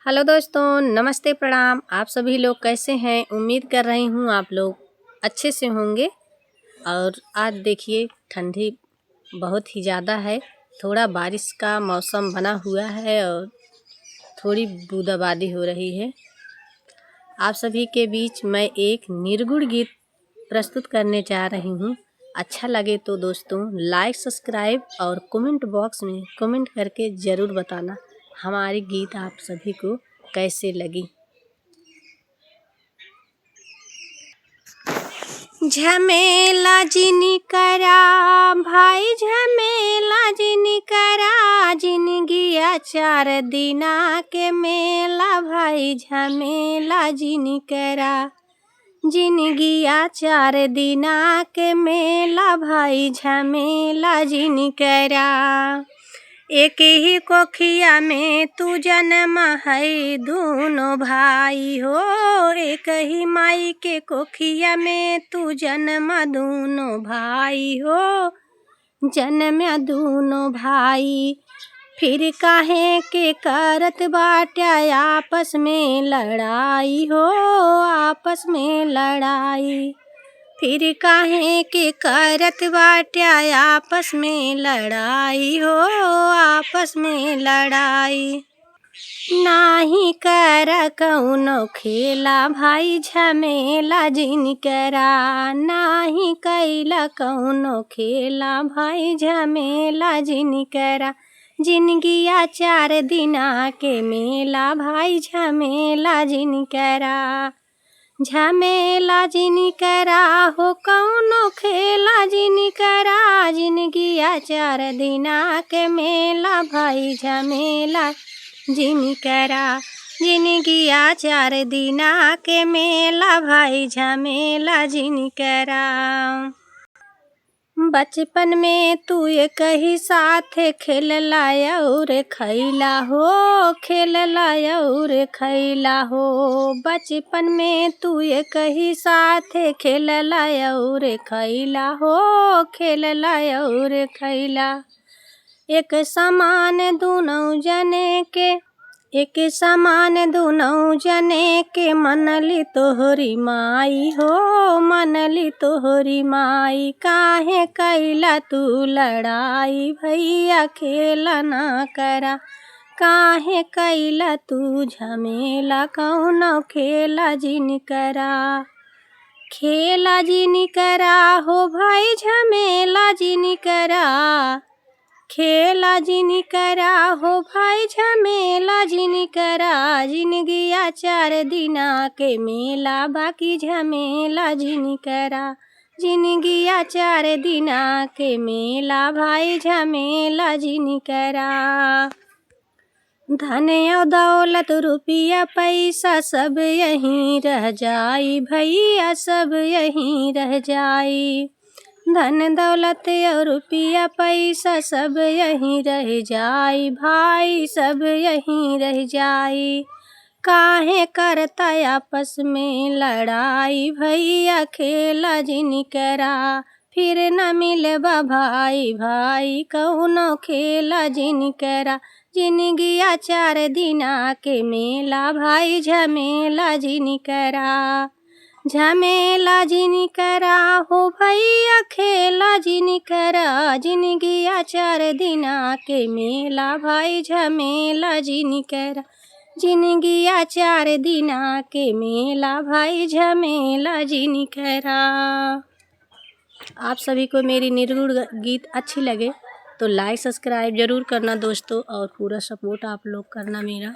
Hello दोस्तों, नमस्ते, प्रणाम। आप सभी लोग कैसे हैं? उम्मीद कर रही हूँ आप लोग अच्छे से होंगे। और आज देखिए ठंडी बहुत ही ज़्यादा है। थोड़ा बारिश का मौसम बना हुआ है और थोड़ी बूंदाबांदी हो रही है। आप सभी के बीच मैं एक निर्गुण गीत प्रस्तुत करने जा रही हूँ। अच्छा लगे तो दोस्तों लाइक, सब्सक्राइब और कमेंट बॉक्स में कमेंट करके ज़रूर बताना हमारी गीत आप सभी को कैसे लगी। झमेला जिनी करा भाई, झमेला जिनी करा, जिनगिया 4 दिना के मेला भाई, झमेला जिनी करा, जिनगिया 4 दिना के मेला भाई, झमेला जिनी करा। एक ही कोखिया में तू जन्म है दोनों भाई हो, एक ही माई के कोखिया में तू जन्म दोनों भाई हो, जन्म दोनों भाई। फिर काहे के करत बाट्या आपस में लड़ाई हो, आपस में लड़ाई। फिर काहे के करत बाट्या आपस में लड़ाई हो, आपस में लड़ाई। नाही कर कौनो खेला भाई, झमेला जिन करा, नाही कैला कौनो खेला भाई, झमेला जिन करा, जिनगिया 4 दिना के मेला भाई, झमेला जिन करा, झमेला जिन करा हो, कौनो खेला जिन करा, जिनगिया 4 दिना के मेला भाई, झमेला जिन करा, जिनगिया 4 दिना के मेला भाई, झमेला जिन करा। बचपन में तू एक ही साथ खेलला और खैला हो, खेलला और खैला हो। बचपन में तू एक ही साथ खेलला और खैला हो, खेलला और खैला। एक समान दोनों जने के, एक समान दोनों जने के, मनली तोहरी माई हो, मनली तोहरी माई। काहे कैला तू लड़ाई भैया, खेला ना करा, काहे कैला तू झमेला, कौनो खेला जिन करा, खेला जिन करा हो भाई, झमेला जिन करा, खेला जिन करा हो भाई, झमेला जिन करा, जिनगिया 4 दिना के मेला बाकी, झमेला जिन करा, जिनगिया 4 दिना के मेला भाई, झमेला जिन करा। धन और दौलत रुपया पैसा सब यहीं रह जाई भैया, सब यहीं रह जाई। धन दौलत और रुपया पैसा सब यहीं रह जाई भाई, सब यहीं रह जाई। काहे करता आपस में लड़ाई भैया, खेला जिन करा, फिर न मिलबा भाई भाई, कौनो खेला जिन करा, जिनगिया 4 दिना के मेला भाई, झमेला जिन करा, झमेला जिन करा हो भैया, खेला जिन करा, जिनगिया 4 दिना के मेला भाई, झमेला जिन करा, जिनगिया 4 दिना के मेला भाई, झमेला जिन करा। आप सभी को मेरी निर्गुण गीत अच्छी लगे तो लाइक, सब्सक्राइब ज़रूर करना दोस्तों, और पूरा सपोर्ट आप लोग करना मेरा।